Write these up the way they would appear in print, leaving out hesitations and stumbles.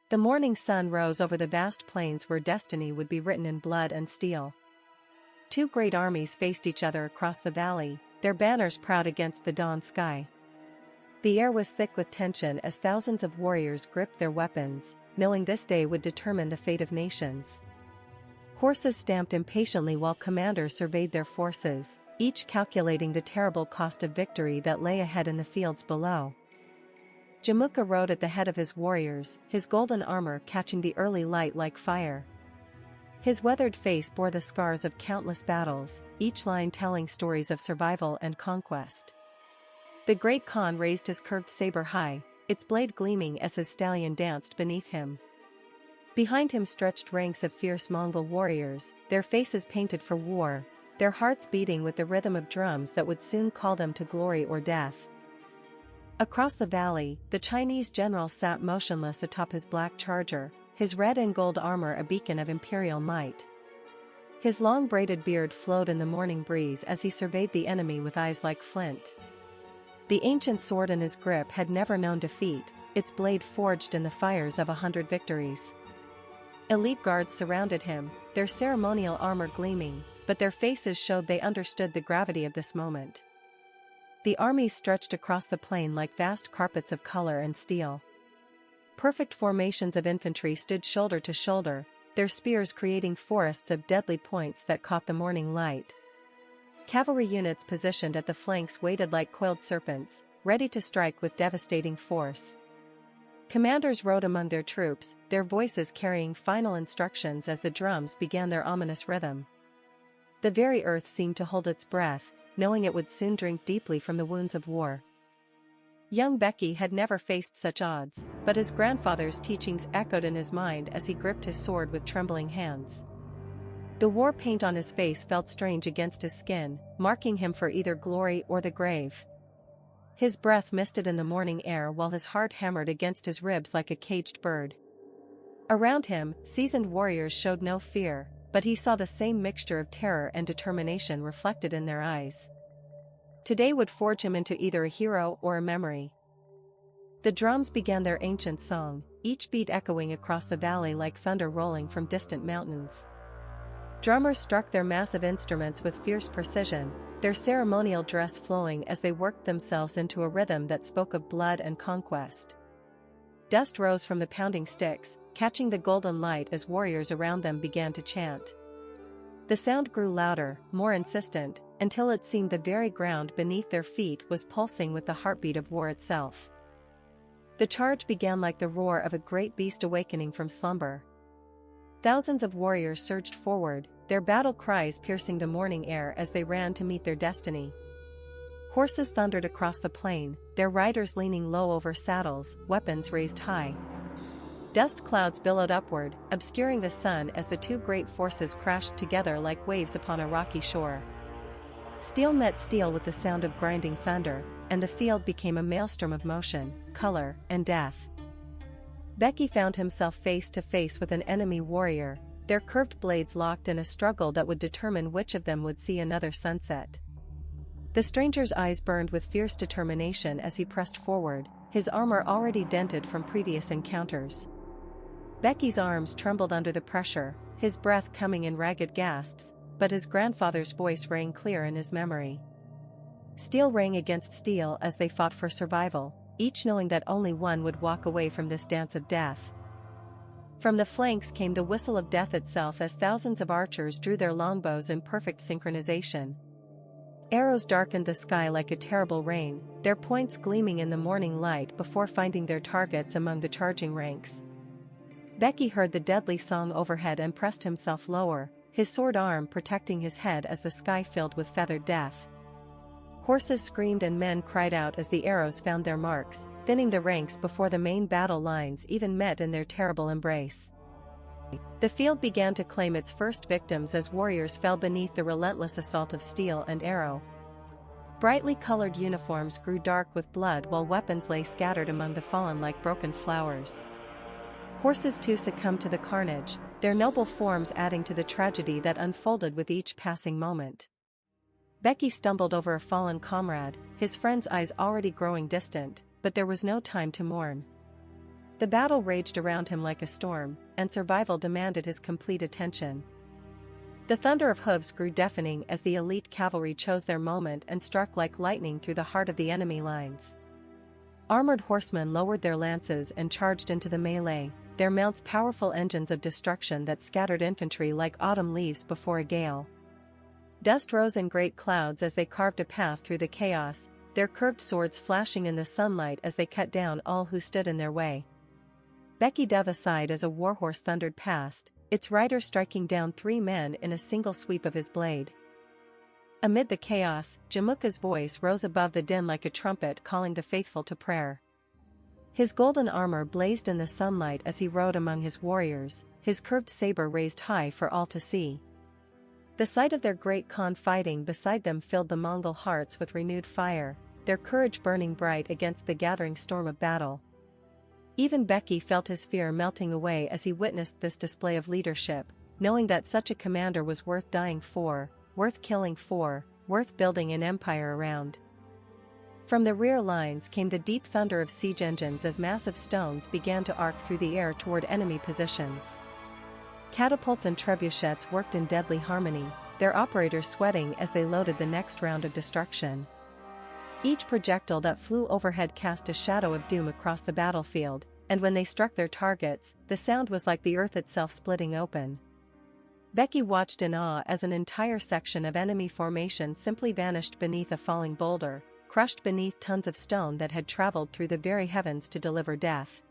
The morning sun rose over the vast plains where destiny would be written in blood and steel. Two great armies faced each other across the valley, their banners proud against the dawn sky. The air was thick with tension as thousands of warriors gripped their weapons, knowing this day would determine the fate of nations. Horses stamped impatiently while commanders surveyed their forces, each calculating the terrible cost of victory that lay ahead in the fields below. Jamuka rode at the head of his warriors, his golden armor catching the early light like fire. His weathered face bore the scars of countless battles, each line telling stories of survival and conquest. The great Khan raised his curved saber high, its blade gleaming as his stallion danced beneath him. Behind him stretched ranks of fierce Mongol warriors, their faces painted for war, their hearts beating with the rhythm of drums that would soon call them to glory or death. Across the valley, the Chinese general sat motionless atop his black charger, his red and gold armor a beacon of imperial might. His long braided beard flowed in the morning breeze as he surveyed the enemy with eyes like flint. The ancient sword in his grip had never known defeat, its blade forged in the fires of 100 victories. Elite guards surrounded him, their ceremonial armor gleaming, but their faces showed they understood the gravity of this moment. The armies stretched across the plain like vast carpets of color and steel. Perfect formations of infantry stood shoulder to shoulder, their spears creating forests of deadly points that caught the morning light. Cavalry units positioned at the flanks waited like coiled serpents, ready to strike with devastating force. Commanders rode among their troops, their voices carrying final instructions as the drums began their ominous rhythm. The very earth seemed to hold its breath, knowing it would soon drink deeply from the wounds of war. Young Becky had never faced such odds, but his grandfather's teachings echoed in his mind as he gripped his sword with trembling hands. The war paint on his face felt strange against his skin, marking him for either glory or the grave. His breath misted in the morning air while his heart hammered against his ribs like a caged bird. Around him, seasoned warriors showed no fear, but he saw the same mixture of terror and determination reflected in their eyes. Today would forge him into either a hero or a memory. The drums began their ancient song, each beat echoing across the valley like thunder rolling from distant mountains. Drummers struck their massive instruments with fierce precision, their ceremonial dress flowing as they worked themselves into a rhythm that spoke of blood and conquest. Dust rose from the pounding sticks, catching the golden light as warriors around them began to chant. The sound grew louder, more insistent, until it seemed the very ground beneath their feet was pulsing with the heartbeat of war itself. The charge began like the roar of a great beast awakening from slumber. Thousands of warriors surged forward, their battle cries piercing the morning air as they ran to meet their destiny. Horses thundered across the plain, their riders leaning low over saddles, weapons raised high. Dust clouds billowed upward, obscuring the sun as the two great forces crashed together like waves upon a rocky shore. Steel met steel with the sound of grinding thunder, and the field became a maelstrom of motion, color, and death. Becky found himself face to face with an enemy warrior, their curved blades locked in a struggle that would determine which of them would see another sunset. The stranger's eyes burned with fierce determination as he pressed forward, his armor already dented from previous encounters. Becky's arms trembled under the pressure, his breath coming in ragged gasps, but his grandfather's voice rang clear in his memory. Steel rang against steel as they fought for survival, each knowing that only one would walk away from this dance of death. From the flanks came the whistle of death itself as thousands of archers drew their longbows in perfect synchronization. Arrows darkened the sky like a terrible rain, their points gleaming in the morning light before finding their targets among the charging ranks. Becky heard the deadly song overhead and pressed himself lower, his sword arm protecting his head as the sky filled with feathered death. Horses screamed and men cried out as the arrows found their marks, thinning the ranks before the main battle lines even met in their terrible embrace. The field began to claim its first victims as warriors fell beneath the relentless assault of steel and arrow. Brightly colored uniforms grew dark with blood while weapons lay scattered among the fallen like broken flowers. Horses too succumbed to the carnage, their noble forms adding to the tragedy that unfolded with each passing moment. Becky stumbled over a fallen comrade, his friend's eyes already growing distant, but there was no time to mourn. The battle raged around him like a storm, and survival demanded his complete attention. The thunder of hooves grew deafening as the elite cavalry chose their moment and struck like lightning through the heart of the enemy lines. Armored horsemen lowered their lances and charged into the melee, their mounts powerful engines of destruction that scattered infantry like autumn leaves before a gale. Dust rose in great clouds as they carved a path through the chaos, their curved swords flashing in the sunlight as they cut down all who stood in their way. Becky dove aside as a warhorse thundered past, its rider striking down 3 men in a single sweep of his blade. Amid the chaos, Jamuka's voice rose above the din like a trumpet calling the faithful to prayer. His golden armor blazed in the sunlight as he rode among his warriors, his curved saber raised high for all to see. The sight of their great Khan fighting beside them filled the Mongol hearts with renewed fire, their courage burning bright against the gathering storm of battle. Even Becky felt his fear melting away as he witnessed this display of leadership, knowing that such a commander was worth dying for, worth killing for, worth building an empire around. From the rear lines came the deep thunder of siege engines as massive stones began to arc through the air toward enemy positions. Catapults and trebuchets worked in deadly harmony, their operators sweating as they loaded the next round of destruction. Each projectile that flew overhead cast a shadow of doom across the battlefield, and when they struck their targets, the sound was like the earth itself splitting open. Becky watched in awe as an entire section of enemy formation simply vanished beneath a falling boulder, crushed beneath tons of stone that had traveled through the very heavens to deliver death.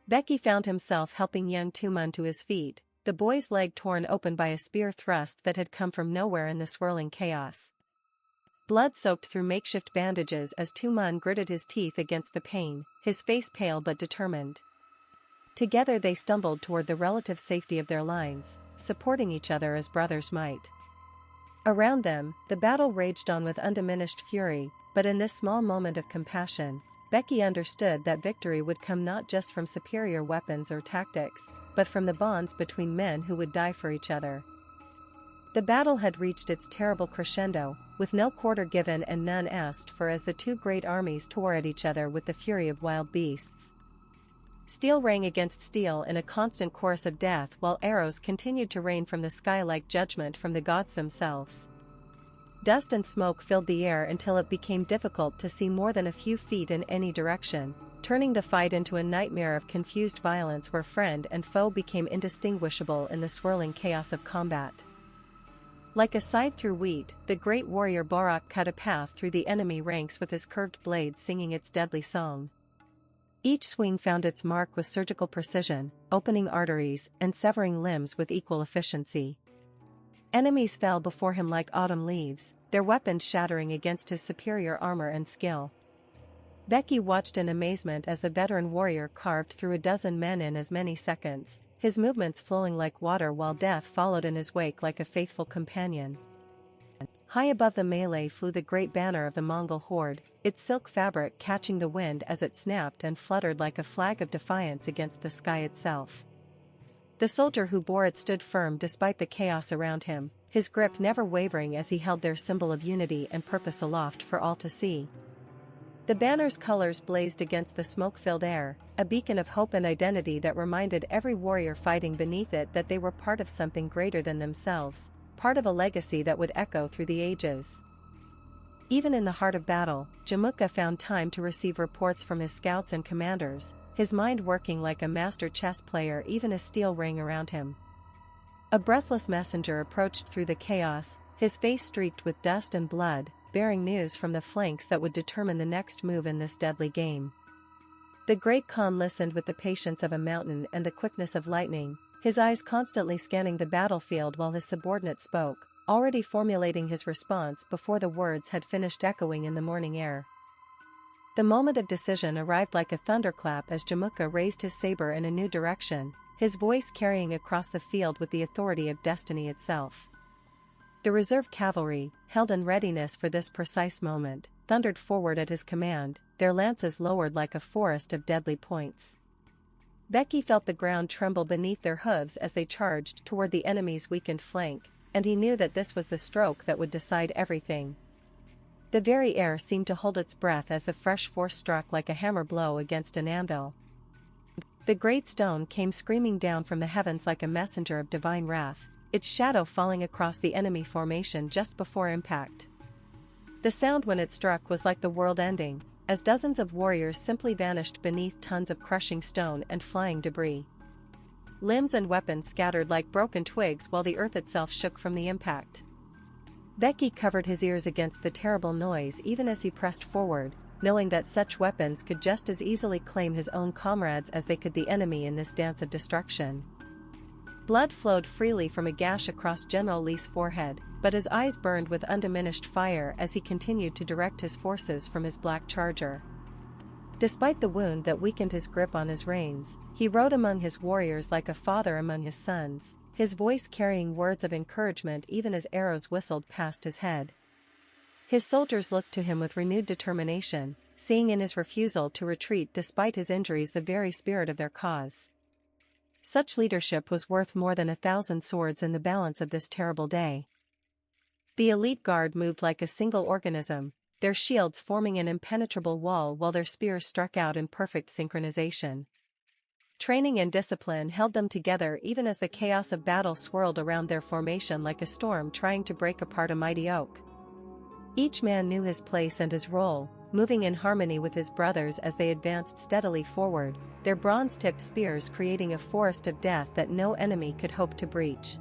Becky found himself helping young Tumun to his feet, the boy's leg torn open by a spear thrust that had come from nowhere in the swirling chaos. Blood soaked through makeshift bandages as Tumun gritted his teeth against the pain, his face pale but determined. Together they stumbled toward the relative safety of their lines, supporting each other as brothers might. Around them, the battle raged on with undiminished fury, but in this small moment of compassion, Becky understood that victory would come not just from superior weapons or tactics, but from the bonds between men who would die for each other. The battle had reached its terrible crescendo, with no quarter given and none asked for as the 2 great armies tore at each other with the fury of wild beasts. Steel rang against steel in a constant chorus of death while arrows continued to rain from the sky like judgment from the gods themselves. Dust and smoke filled the air until it became difficult to see more than a few feet in any direction, turning the fight into a nightmare of confused violence where friend and foe became indistinguishable in the swirling chaos of combat. Like a scythe through wheat, the great warrior Borak cut a path through the enemy ranks with his curved blade singing its deadly song. Each swing found its mark with surgical precision, opening arteries and severing limbs with equal efficiency. Enemies fell before him like autumn leaves, their weapons shattering against his superior armor and skill. Becky watched in amazement as the veteran warrior carved through a dozen men in as many seconds, his movements flowing like water while death followed in his wake like a faithful companion. High above the melee flew the great banner of the Mongol horde, its silk fabric catching the wind as it snapped and fluttered like a flag of defiance against the sky itself. The soldier who bore it stood firm despite the chaos around him, his grip never wavering as he held their symbol of unity and purpose aloft for all to see. The banner's colors blazed against the smoke-filled air, a beacon of hope and identity that reminded every warrior fighting beneath it that they were part of something greater than themselves, part of a legacy that would echo through the ages. Even in the heart of battle, Jamuka found time to receive reports from his scouts and commanders, his mind working like a master chess player even as steel rang around him. A breathless messenger approached through the chaos, his face streaked with dust and blood, bearing news from the flanks that would determine the next move in this deadly game. The great Khan listened with the patience of a mountain and the quickness of lightning, his eyes constantly scanning the battlefield while his subordinate spoke, already formulating his response before the words had finished echoing in the morning air. The moment of decision arrived like a thunderclap as Jamuka raised his saber in a new direction, his voice carrying across the field with the authority of destiny itself. The reserve cavalry, held in readiness for this precise moment, thundered forward at his command, their lances lowered like a forest of deadly points. Becky felt the ground tremble beneath their hooves as they charged toward the enemy's weakened flank, and he knew that this was the stroke that would decide everything. The very air seemed to hold its breath as the fresh force struck like a hammer blow against an anvil. The great stone came screaming down from the heavens like a messenger of divine wrath, its shadow falling across the enemy formation just before impact. The sound when it struck was like the world ending, as dozens of warriors simply vanished beneath tons of crushing stone and flying debris. Limbs and weapons scattered like broken twigs while the earth itself shook from the impact. Becky covered his ears against the terrible noise even as he pressed forward, knowing that such weapons could just as easily claim his own comrades as they could the enemy in this dance of destruction. Blood flowed freely from a gash across General Lee's forehead, but his eyes burned with undiminished fire as he continued to direct his forces from his black charger. Despite the wound that weakened his grip on his reins, he rode among his warriors like a father among his sons, his voice carrying words of encouragement even as arrows whistled past his head. His soldiers looked to him with renewed determination, seeing in his refusal to retreat despite his injuries the very spirit of their cause. Such leadership was worth more than 1,000 swords in the balance of this terrible day. The elite guard moved like a single organism, their shields forming an impenetrable wall while their spears struck out in perfect synchronization. Training and discipline held them together even as the chaos of battle swirled around their formation like a storm trying to break apart a mighty oak. Each man knew his place and his role, moving in harmony with his brothers as they advanced steadily forward, their bronze-tipped spears creating a forest of death that no enemy could hope to breach.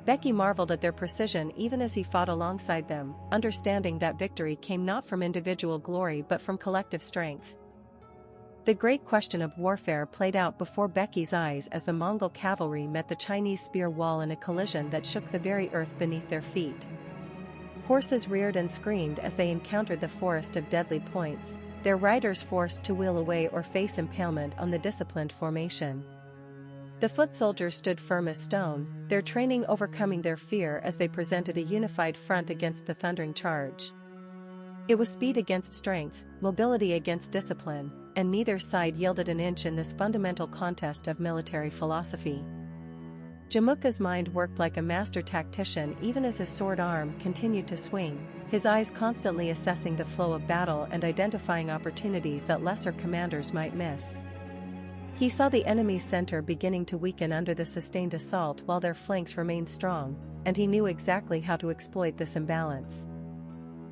Becky marveled at their precision even as he fought alongside them, understanding that victory came not from individual glory but from collective strength. The great question of warfare played out before Becky's eyes as the Mongol cavalry met the Chinese spear wall in a collision that shook the very earth beneath their feet. Horses reared and screamed as they encountered the forest of deadly points, their riders forced to wheel away or face impalement on the disciplined formation. The foot soldiers stood firm as stone, their training overcoming their fear as they presented a unified front against the thundering charge. It was speed against strength, mobility against discipline, and neither side yielded an inch in this fundamental contest of military philosophy. Jamuka's mind worked like a master tactician even as his sword arm continued to swing, his eyes constantly assessing the flow of battle and identifying opportunities that lesser commanders might miss. He saw the enemy's center beginning to weaken under the sustained assault while their flanks remained strong, and he knew exactly how to exploit this imbalance.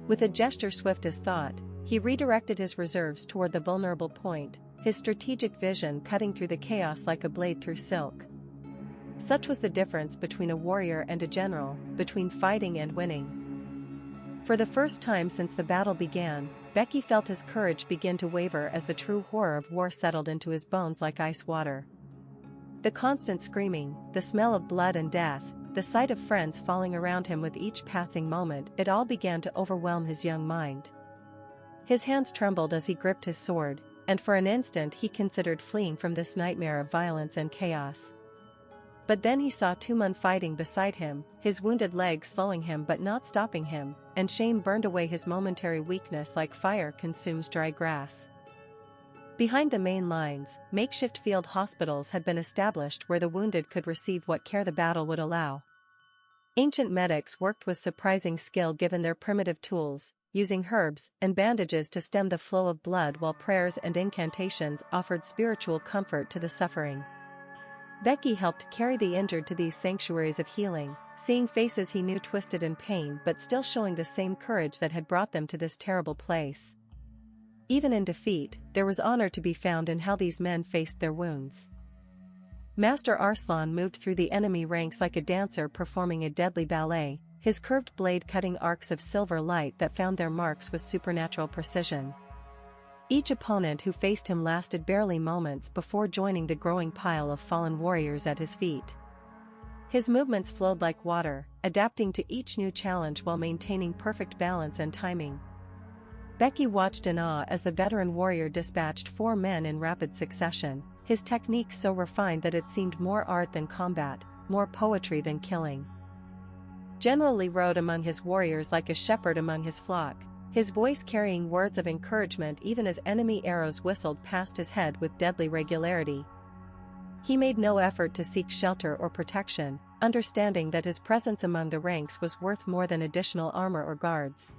With a gesture swift as thought, he redirected his reserves toward the vulnerable point, his strategic vision cutting through the chaos like a blade through silk. Such was the difference between a warrior and a general, between fighting and winning. For the first time since the battle began, Becky felt his courage begin to waver as the true horror of war settled into his bones like ice water. The constant screaming, the smell of blood and death, the sight of friends falling around him with each passing moment, it all began to overwhelm his young mind. His hands trembled as he gripped his sword, and for an instant he considered fleeing from this nightmare of violence and chaos. But then he saw two men fighting beside him, his wounded leg slowing him but not stopping him, and shame burned away his momentary weakness like fire consumes dry grass. Behind the main lines, makeshift field hospitals had been established where the wounded could receive what care the battle would allow. Ancient medics worked with surprising skill given their primitive tools, using herbs and bandages to stem the flow of blood while prayers and incantations offered spiritual comfort to the suffering. Becky helped carry the injured to these sanctuaries of healing, seeing faces he knew twisted in pain but still showing the same courage that had brought them to this terrible place. Even in defeat, there was honor to be found in how these men faced their wounds. Master Arslan moved through the enemy ranks like a dancer performing a deadly ballet, his curved blade cutting arcs of silver light that found their marks with supernatural precision. Each opponent who faced him lasted barely moments before joining the growing pile of fallen warriors at his feet. His movements flowed like water, adapting to each new challenge while maintaining perfect balance and timing. Becky watched in awe as the veteran warrior dispatched 4 men in rapid succession, his technique so refined that it seemed more art than combat, more poetry than killing. General Lee rode among his warriors like a shepherd among his flock, his voice carrying words of encouragement even as enemy arrows whistled past his head with deadly regularity. He made no effort to seek shelter or protection, understanding that his presence among the ranks was worth more than additional armor or guards.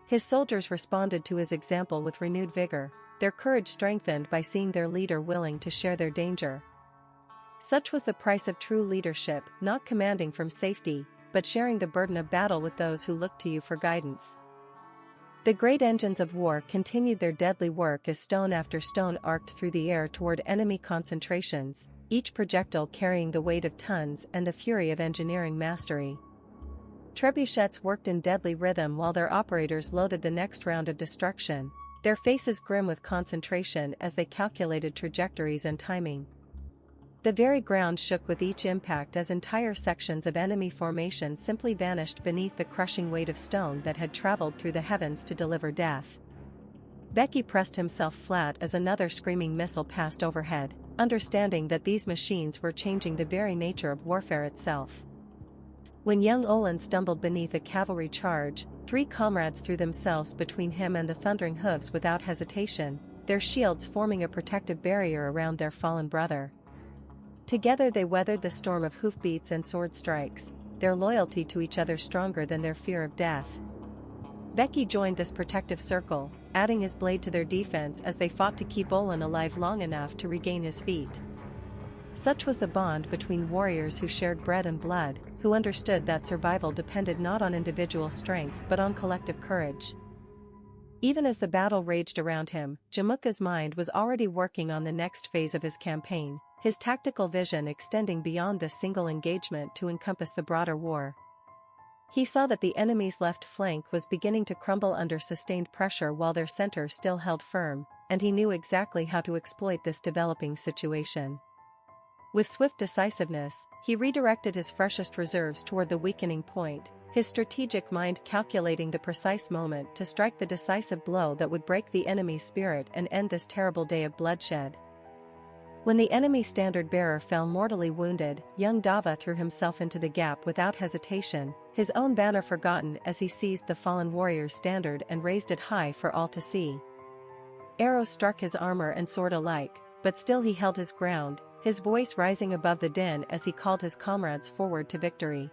His soldiers responded to his example with renewed vigor, their courage strengthened by seeing their leader willing to share their danger. Such was the price of true leadership, not commanding from safety, but sharing the burden of battle with those who look to you for guidance. The great engines of war continued their deadly work as stone after stone arced through the air toward enemy concentrations, each projectile carrying the weight of tons and the fury of engineering mastery. Trebuchets worked in deadly rhythm while their operators loaded the next round of destruction, their faces grim with concentration as they calculated trajectories and timing. The very ground shook with each impact as entire sections of enemy formation simply vanished beneath the crushing weight of stone that had traveled through the heavens to deliver death. Becky pressed himself flat as another screaming missile passed overhead, understanding that these machines were changing the very nature of warfare itself. When young Olin stumbled beneath a cavalry charge, 3 comrades threw themselves between him and the thundering hooves without hesitation, their shields forming a protective barrier around their fallen brother. Together they weathered the storm of hoofbeats and sword strikes, their loyalty to each other stronger than their fear of death. Becky joined this protective circle, adding his blade to their defense as they fought to keep Olin alive long enough to regain his feet. Such was the bond between warriors who shared bread and blood, who understood that survival depended not on individual strength but on collective courage. Even as the battle raged around him, Jamuka's mind was already working on the next phase of his campaign, his tactical vision extending beyond this single engagement to encompass the broader war. He saw that the enemy's left flank was beginning to crumble under sustained pressure while their center still held firm, and he knew exactly how to exploit this developing situation. With swift decisiveness, he redirected his freshest reserves toward the weakening point, his strategic mind calculating the precise moment to strike the decisive blow that would break the enemy's spirit and end this terrible day of bloodshed. When the enemy standard-bearer fell mortally wounded, young Dava threw himself into the gap without hesitation, his own banner forgotten as he seized the fallen warrior's standard and raised it high for all to see. Arrows struck his armor and sword alike, but still he held his ground, his voice rising above the din as he called his comrades forward to victory.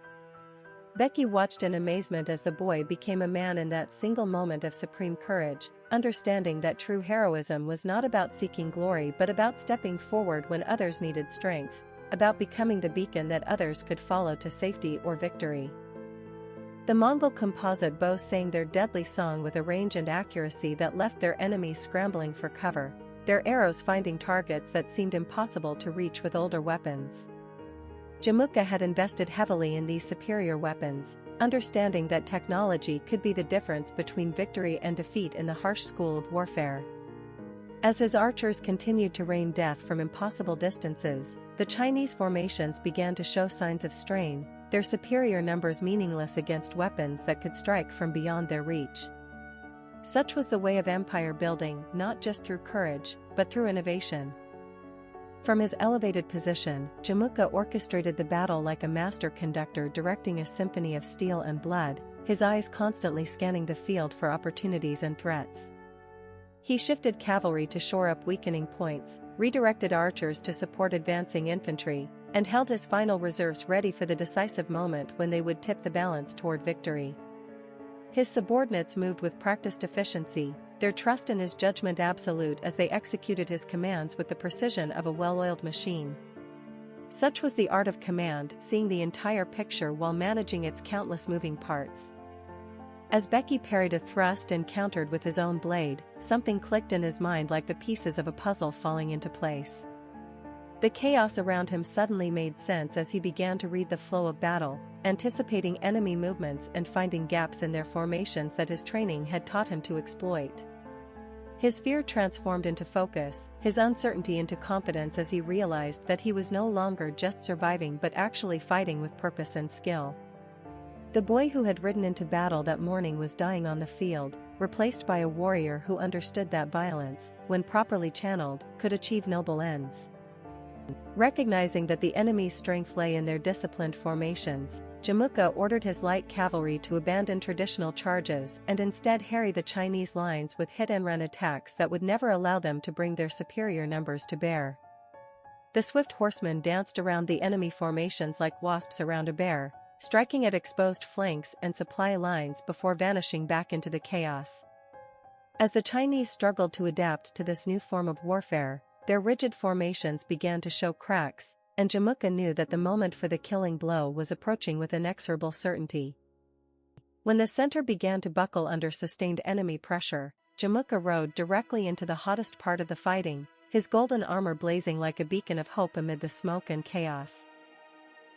Becky watched in amazement as the boy became a man in that single moment of supreme courage, understanding that true heroism was not about seeking glory but about stepping forward when others needed strength, about becoming the beacon that others could follow to safety or victory. The Mongol composite bows sang their deadly song with a range and accuracy that left their enemies scrambling for cover, their arrows finding targets that seemed impossible to reach with older weapons. Jamuka had invested heavily in these superior weapons, understanding that technology could be the difference between victory and defeat in the harsh school of warfare. As his archers continued to rain death from impossible distances, the Chinese formations began to show signs of strain, their superior numbers meaningless against weapons that could strike from beyond their reach. Such was the way of empire building, not just through courage, but through innovation. From his elevated position, Jamuka orchestrated the battle like a master conductor directing a symphony of steel and blood, his eyes constantly scanning the field for opportunities and threats. He shifted cavalry to shore up weakening points, redirected archers to support advancing infantry, and held his final reserves ready for the decisive moment when they would tip the balance toward victory. His subordinates moved with practiced efficiency, their trust in his judgment absolute as they executed his commands with the precision of a well-oiled machine. Such was the art of command, seeing the entire picture while managing its countless moving parts. As Becky parried a thrust and countered with his own blade, something clicked in his mind like the pieces of a puzzle falling into place. The chaos around him suddenly made sense as he began to read the flow of battle, anticipating enemy movements and finding gaps in their formations that his training had taught him to exploit. His fear transformed into focus, his uncertainty into confidence as he realized that he was no longer just surviving but actually fighting with purpose and skill. The boy who had ridden into battle that morning was dying on the field, replaced by a warrior who understood that violence, when properly channeled, could achieve noble ends. Recognizing that the enemy's strength lay in their disciplined formations, Jamuka ordered his light cavalry to abandon traditional charges and instead harry the Chinese lines with hit-and-run attacks that would never allow them to bring their superior numbers to bear. The swift horsemen danced around the enemy formations like wasps around a bear, striking at exposed flanks and supply lines before vanishing back into the chaos. As the Chinese struggled to adapt to this new form of warfare, their rigid formations began to show cracks, and Jamuka knew that the moment for the killing blow was approaching with inexorable certainty. When the center began to buckle under sustained enemy pressure, Jamuka rode directly into the hottest part of the fighting, his golden armor blazing like a beacon of hope amid the smoke and chaos.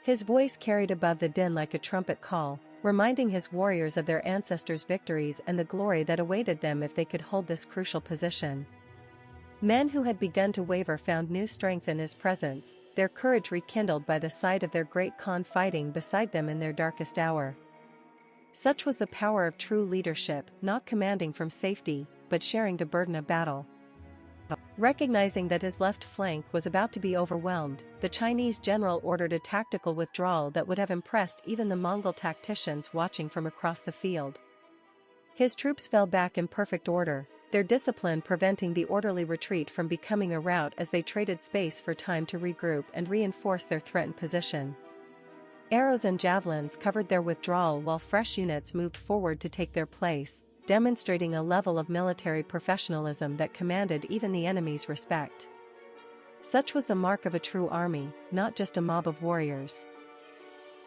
His voice carried above the din like a trumpet call, reminding his warriors of their ancestors' victories and the glory that awaited them if they could hold this crucial position. Men who had begun to waver found new strength in his presence, their courage rekindled by the sight of their great Khan fighting beside them in their darkest hour. Such was the power of true leadership, not commanding from safety, but sharing the burden of battle. Recognizing that his left flank was about to be overwhelmed, the Chinese general ordered a tactical withdrawal that would have impressed even the Mongol tacticians watching from across the field. His troops fell back in perfect order, their discipline preventing the orderly retreat from becoming a rout as they traded space for time to regroup and reinforce their threatened position. Arrows and javelins covered their withdrawal while fresh units moved forward to take their place, demonstrating a level of military professionalism that commanded even the enemy's respect. Such was the mark of a true army, not just a mob of warriors.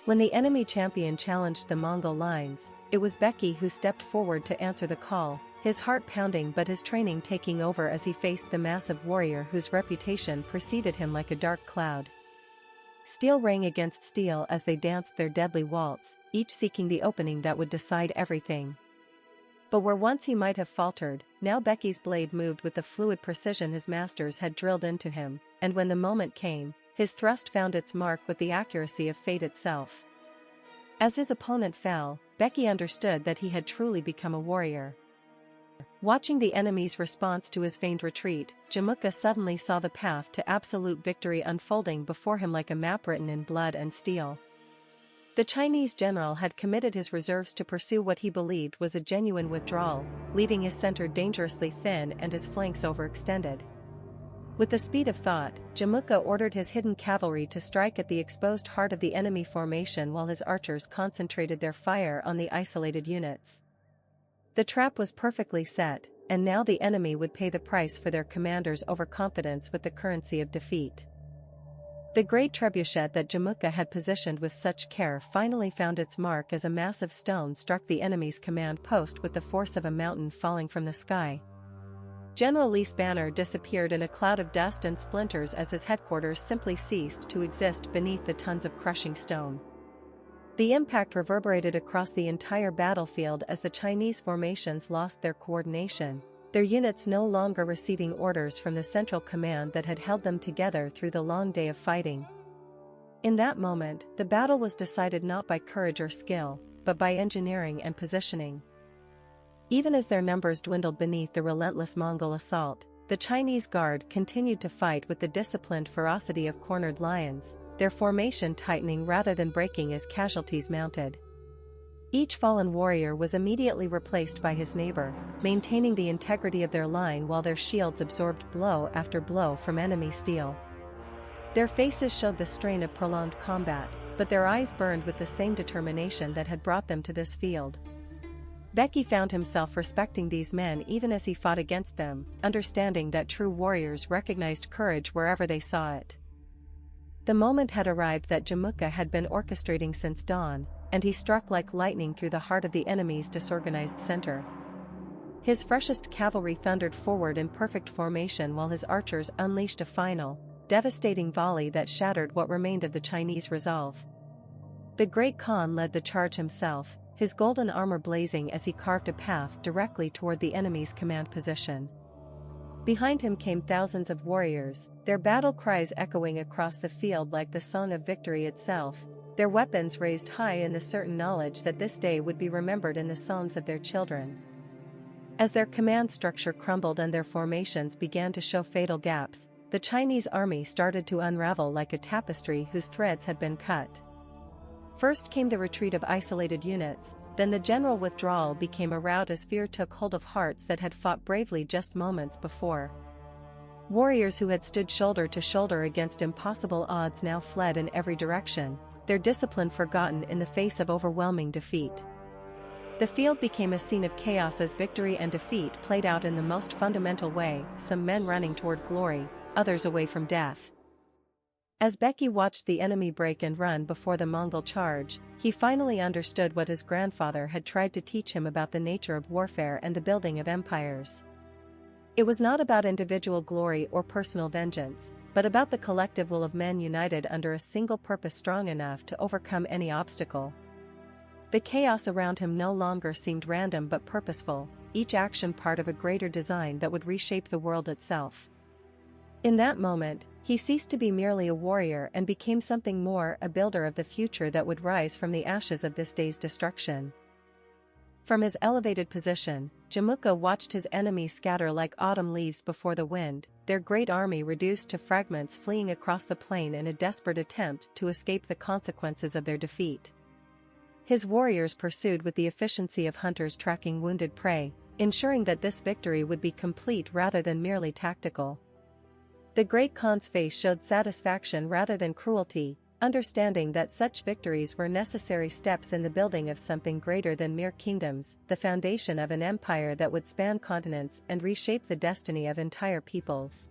When the enemy champion challenged the Mongol lines, it was Becky who stepped forward to answer the call, his heart pounding but his training taking over as he faced the massive warrior whose reputation preceded him like a dark cloud. Steel rang against steel as they danced their deadly waltz, each seeking the opening that would decide everything. But where once he might have faltered, now Becky's blade moved with the fluid precision his masters had drilled into him, and when the moment came, his thrust found its mark with the accuracy of fate itself. As his opponent fell, Becky understood that he had truly become a warrior. Watching the enemy's response to his feigned retreat, Jamuka suddenly saw the path to absolute victory unfolding before him like a map written in blood and steel. The Chinese general had committed his reserves to pursue what he believed was a genuine withdrawal, leaving his center dangerously thin and his flanks overextended. With the speed of thought, Jamuka ordered his hidden cavalry to strike at the exposed heart of the enemy formation while his archers concentrated their fire on the isolated units. The trap was perfectly set, and now the enemy would pay the price for their commander's overconfidence with the currency of defeat. The great trebuchet that Jamuka had positioned with such care finally found its mark as a massive stone struck the enemy's command post with the force of a mountain falling from the sky. General Li's banner disappeared in a cloud of dust and splinters as his headquarters simply ceased to exist beneath the tons of crushing stone. The impact reverberated across the entire battlefield as the Chinese formations lost their coordination, their units no longer receiving orders from the central command that had held them together through the long day of fighting. In that moment, the battle was decided not by courage or skill, but by engineering and positioning. Even as their numbers dwindled beneath the relentless Mongol assault, the Chinese guard continued to fight with the disciplined ferocity of cornered lions, their formation tightening rather than breaking as casualties mounted. Each fallen warrior was immediately replaced by his neighbor, maintaining the integrity of their line while their shields absorbed blow after blow from enemy steel. Their faces showed the strain of prolonged combat, but their eyes burned with the same determination that had brought them to this field. Becky found himself respecting these men even as he fought against them, understanding that true warriors recognized courage wherever they saw it. The moment had arrived that Jamuka had been orchestrating since dawn, and he struck like lightning through the heart of the enemy's disorganized center. His freshest cavalry thundered forward in perfect formation while his archers unleashed a final, devastating volley that shattered what remained of the Chinese resolve. The great Khan led the charge himself, his golden armor blazing as he carved a path directly toward the enemy's command position. Behind him came thousands of warriors, their battle cries echoing across the field like the song of victory itself, their weapons raised high in the certain knowledge that this day would be remembered in the songs of their children. As their command structure crumbled and their formations began to show fatal gaps, the Chinese army started to unravel like a tapestry whose threads had been cut. First came the retreat of isolated units, then the general withdrawal became a rout as fear took hold of hearts that had fought bravely just moments before. Warriors who had stood shoulder to shoulder against impossible odds now fled in every direction, their discipline forgotten in the face of overwhelming defeat. The field became a scene of chaos as victory and defeat played out in the most fundamental way, some men running toward glory, others away from death. As Becky watched the enemy break and run before the Mongol charge, he finally understood what his grandfather had tried to teach him about the nature of warfare and the building of empires. It was not about individual glory or personal vengeance, but about the collective will of men united under a single purpose strong enough to overcome any obstacle. The chaos around him no longer seemed random but purposeful, each action part of a greater design that would reshape the world itself. In that moment, he ceased to be merely a warrior and became something more, a builder of the future that would rise from the ashes of this day's destruction. From his elevated position, Jamuka watched his enemies scatter like autumn leaves before the wind, their great army reduced to fragments fleeing across the plain in a desperate attempt to escape the consequences of their defeat. His warriors pursued with the efficiency of hunters tracking wounded prey, ensuring that this victory would be complete rather than merely tactical. The great Khan's face showed satisfaction rather than cruelty, understanding that such victories were necessary steps in the building of something greater than mere kingdoms, the foundation of an empire that would span continents and reshape the destiny of entire peoples.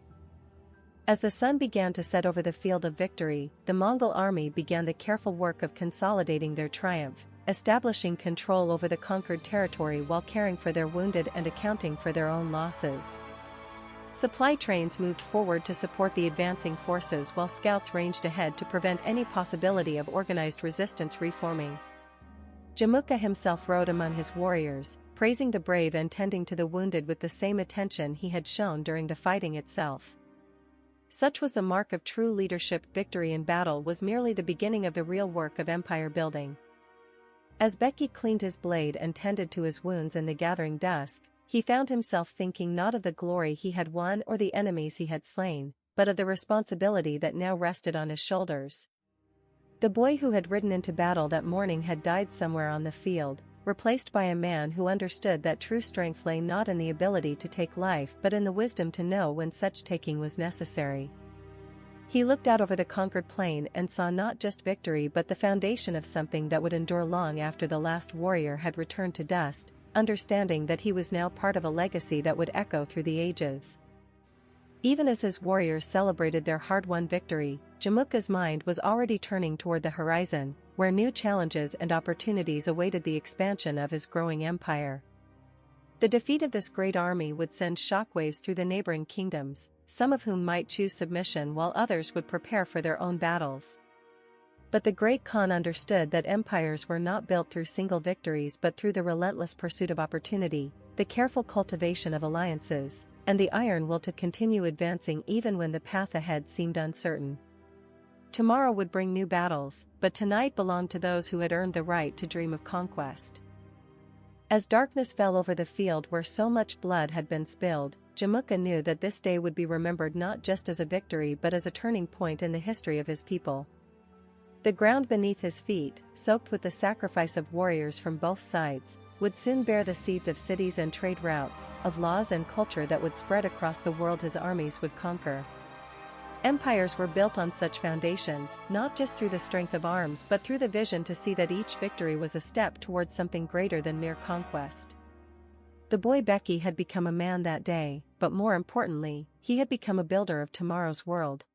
As the sun began to set over the field of victory, the Mongol army began the careful work of consolidating their triumph, establishing control over the conquered territory while caring for their wounded and accounting for their own losses. Supply trains moved forward to support the advancing forces while scouts ranged ahead to prevent any possibility of organized resistance reforming. Jamuka himself rode among his warriors, praising the brave and tending to the wounded with the same attention he had shown during the fighting itself. Such was the mark of true leadership. Victory in battle was merely the beginning of the real work of empire building. As Becky cleaned his blade and tended to his wounds in the gathering dusk, he found himself thinking not of the glory he had won or the enemies he had slain, but of the responsibility that now rested on his shoulders. The boy who had ridden into battle that morning had died somewhere on the field, replaced by a man who understood that true strength lay not in the ability to take life but in the wisdom to know when such taking was necessary. He looked out over the conquered plain and saw not just victory but the foundation of something that would endure long after the last warrior had returned to dust, understanding that he was now part of a legacy that would echo through the ages. Even as his warriors celebrated their hard-won victory, Jamuka's mind was already turning toward the horizon, where new challenges and opportunities awaited the expansion of his growing empire. The defeat of this great army would send shockwaves through the neighboring kingdoms, some of whom might choose submission while others would prepare for their own battles. But the great Khan understood that empires were not built through single victories but through the relentless pursuit of opportunity, the careful cultivation of alliances, and the iron will to continue advancing even when the path ahead seemed uncertain. Tomorrow would bring new battles, but tonight belonged to those who had earned the right to dream of conquest. As darkness fell over the field where so much blood had been spilled, Jamuka knew that this day would be remembered not just as a victory but as a turning point in the history of his people. The ground beneath his feet, soaked with the sacrifice of warriors from both sides, would soon bear the seeds of cities and trade routes, of laws and culture that would spread across the world his armies would conquer. Empires were built on such foundations, not just through the strength of arms but through the vision to see that each victory was a step towards something greater than mere conquest. The boy Becky had become a man that day, but more importantly, he had become a builder of tomorrow's world.